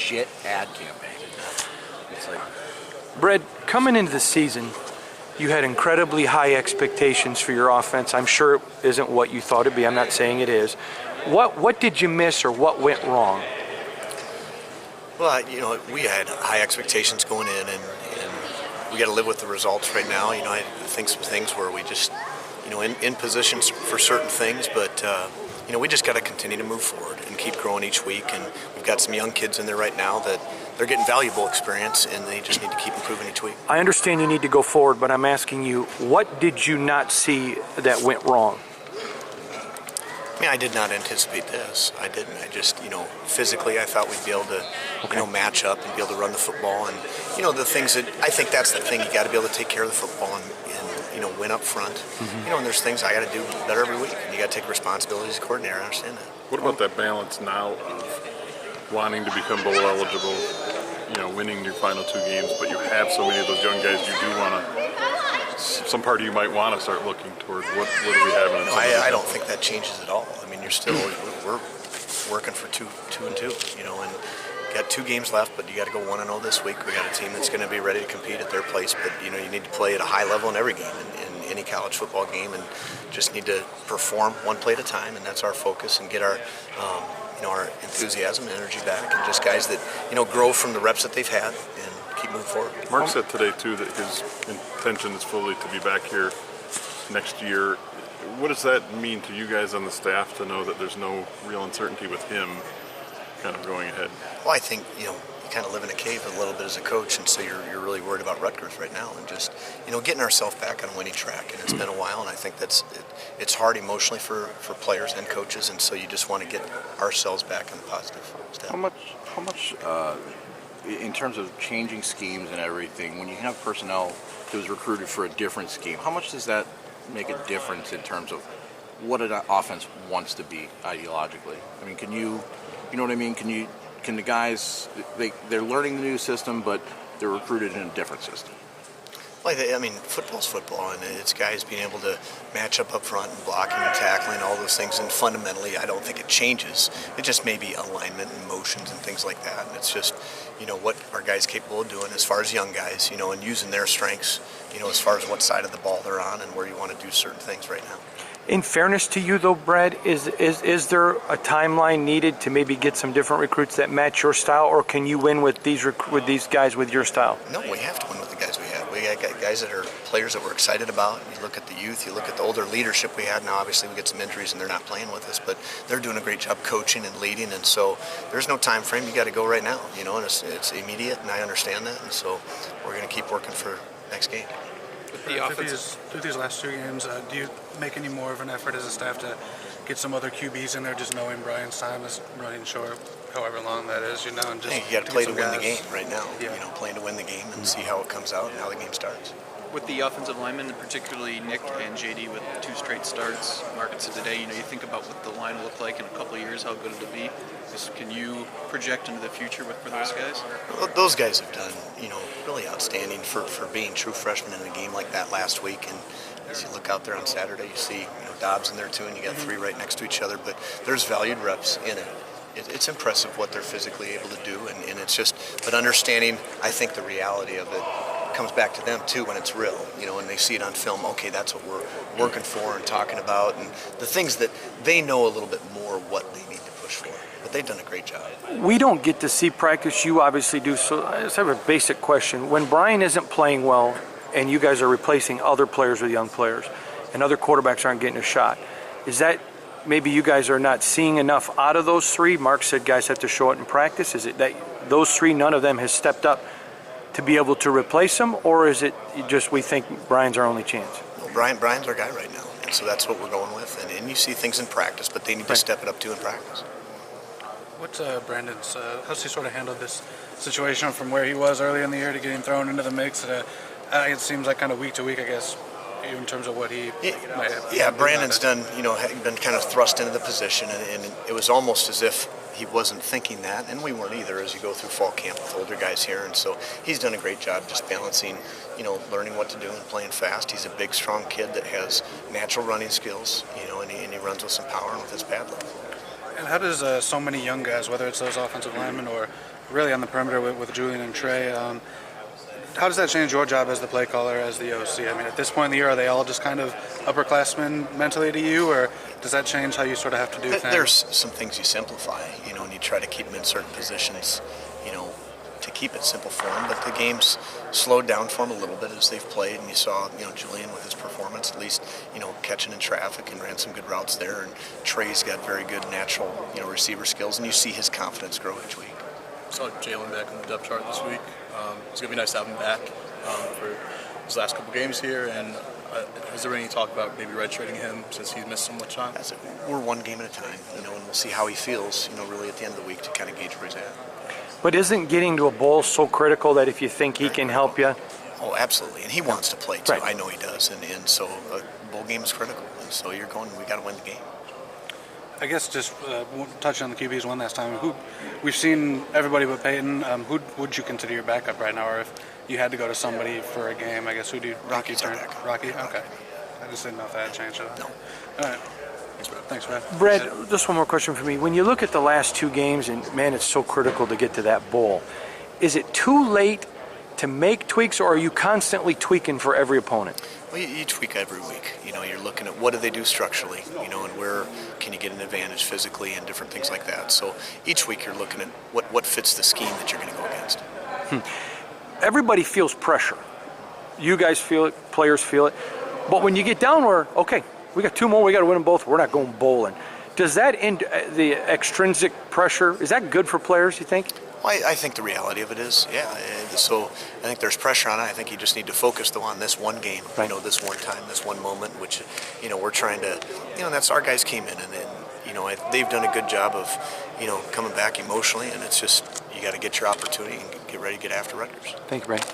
legit ad campaign. It's like, Brad, coming into the season, you had incredibly high expectations for your offense. I'm sure it isn't what you thought it'd be. I'm not saying it is. What did you miss or what went wrong? Well, we had high expectations going in, and we got to live with the results right now. I think some things where we just, in positions for certain things, but we just got to continue to move forward and keep growing each week. And we've got some young kids in there right now that they're getting valuable experience, and they just need to keep improving each week. I understand you need to go forward, but I'm asking you, what did you not see that went wrong? I did not anticipate this. I didn't. I just, physically I thought we'd be able to, match up and be able to run the football. And, the things that, I think that's the thing, you got to be able to take care of the football and win up front. Mm-hmm. And there's things I got to do better every week. And you got to take responsibility as a coordinator. I understand that. What about that balance now of wanting to become bowl eligible, winning your final 2 games, but you have so many of those young guys you do want to, some part of you might want to start looking toward what do we have in I don't think that changes at all. You're still, we're working for 2-2, and got 2 games left, but you got to go 1-0 this week. We got a team that's going to be ready to compete at their place, but you need to play at a high level in every game, in any college football game, and just need to perform one play at a time, and that's our focus, and get our our enthusiasm and energy back, and just guys that grow from the reps that they've had and keep moving forward. Mark said today too that his intention is fully to be back here next year. What does that mean to you guys on the staff to know that there's no real uncertainty with him kind of going ahead? Well, I think, you kind of live in a cave a little bit as a coach, and so you're really worried about Rutgers right now, and just, getting ourselves back on a winning track. And it's been a while, and I think it's hard emotionally for players and coaches, and so you just want to get ourselves back on the positive step. how much, in terms of changing schemes and everything, when you have personnel who's recruited for a different scheme, how much does that make a difference in terms of what an offense wants to be ideologically? Can you know what I mean? Can the guys, they're learning the new system, but they're recruited in a different system? Well, football's football, and it's guys being able to match up front and blocking and tackling, all those things. And fundamentally, I don't think it changes. It just may be alignment and motions and things like that. And it's just, what are guys capable of doing as far as young guys, and using their strengths, as far as what side of the ball they're on and where you want to do certain things right now. In fairness to you, though, Brad, is there a timeline needed to maybe get some different recruits that match your style, or can you win with these guys with your style? No, we have to win with the guys we have. We got guys that are players that we're excited about. You look at the youth, you look at the older leadership we had. Now, obviously, we get some injuries and they're not playing with us, but they're doing a great job coaching and leading. And so there's no time frame. You got to go right now, and it's immediate, and I understand that. And so we're going to keep working for next game. Through these last 2 games, do you make any more of an effort as a staff to get some other QBs in there, just knowing Brian's time is running short, however long that is, and just you got to play to win the game right now. Yeah. Playing to win the game and see how it comes out and how the game starts. With the offensive linemen, particularly Nick and JD with 2 straight starts, Mark said today, you think about what the line will look like in a couple of years, how good it'll be. Can you project into the future for those guys? Well, those guys have done, really outstanding for being true freshmen in a game like that last week. And as you look out there on Saturday, you see Dobbs in there too, and you got 3 right next to each other. But there's valued reps in it. It's impressive what they're physically able to do, and it's just, but understanding, I think the reality of it comes back to them too when it's real, when they see it on film. Okay, that's what we're working for and talking about, and the things that they know a little bit more what they need to push for. But they've done a great job. We don't get to see practice. You obviously do. So I just have a basic question. When Brian isn't playing well and you guys are replacing other players with young players and other quarterbacks aren't getting a shot, is that maybe you guys are not seeing enough out of those 3? Mark said guys have to show it in practice. Is it that those 3, none of them has stepped up to be able to replace them, or is it just we think Brian's our only chance? Well, Brian's our guy right now, and so that's what we're going with. And you see things in practice, but they need to step it up too in practice. What's Brandon's, how's he sort of handled this situation from where he was early in the year to getting thrown into the mix? It seems like kind of week to week, I guess, in terms of what he might have. Yeah, Brandon's done, been kind of thrust into the position, and it was almost as if he wasn't thinking that, and we weren't either as you go through fall camp with older guys here. And so he's done a great job just balancing, learning what to do and playing fast. He's a big, strong kid that has natural running skills, and he runs with some power and with his pad level. And how does so many young guys, whether it's those offensive linemen or really on the perimeter with Julian and Trey. How does that change your job as the play caller, as the OC? I mean, at this point in the year, are they all just kind of upperclassmen mentally to you, or does that change how you sort of have to do things? There's some things you simplify, and you try to keep them in certain positions, to keep it simple for them. But the game's slowed down for them a little bit as they've played, and you saw, Julian with his performance, at least, catching in traffic and ran some good routes there. And Trey's got very good natural, receiver skills, and you see his confidence grow each week. Saw Jalen back on the depth chart this week. It's going to be nice to have him back for his last couple games here. And has there been any talk about maybe redshirting him since he's missed so much time? We're one game at a time, and we'll see how he feels, really at the end of the week to kind of gauge where he's at. But isn't getting to a bowl so critical that if you think he can help you? Oh, absolutely. And he wants to play, too. Right. I know he does. And so a bowl game is critical. And so we got to win the game. I guess just touching on the QBs one last time. We've seen everybody but Peyton. Who would you consider your backup right now, or if you had to go to somebody for a game? I guess who do you Rocky's our turn? backup. Rocky. Okay. I just didn't know if that had changed at all. No. All right. Thanks, Brad. Brad, just one more question for me. When you look at the last two games, and man, it's so critical to get to that bowl, is it too late to make tweaks, or are you constantly tweaking for every opponent? Well, you tweak every week. You're looking at what do they do structurally, and where can you get an advantage physically and different things like that. So each week you're looking at what fits the scheme that you're going to go against. Everybody feels pressure. You guys feel it, players feel it. But when you get down where, okay, we got two more, we got to win them both, we're not going bowling. Does that end the extrinsic pressure, is that good for players, you think? Well, I think the reality of it is, yeah. So I think there's pressure on it. I think you just need to focus though on this one game, right. This one time, this one moment, which, we're trying to, that's our guys came in and they've done a good job of, coming back emotionally, and it's just, you got to get your opportunity and get ready to get after Rutgers. Thank you, Brad.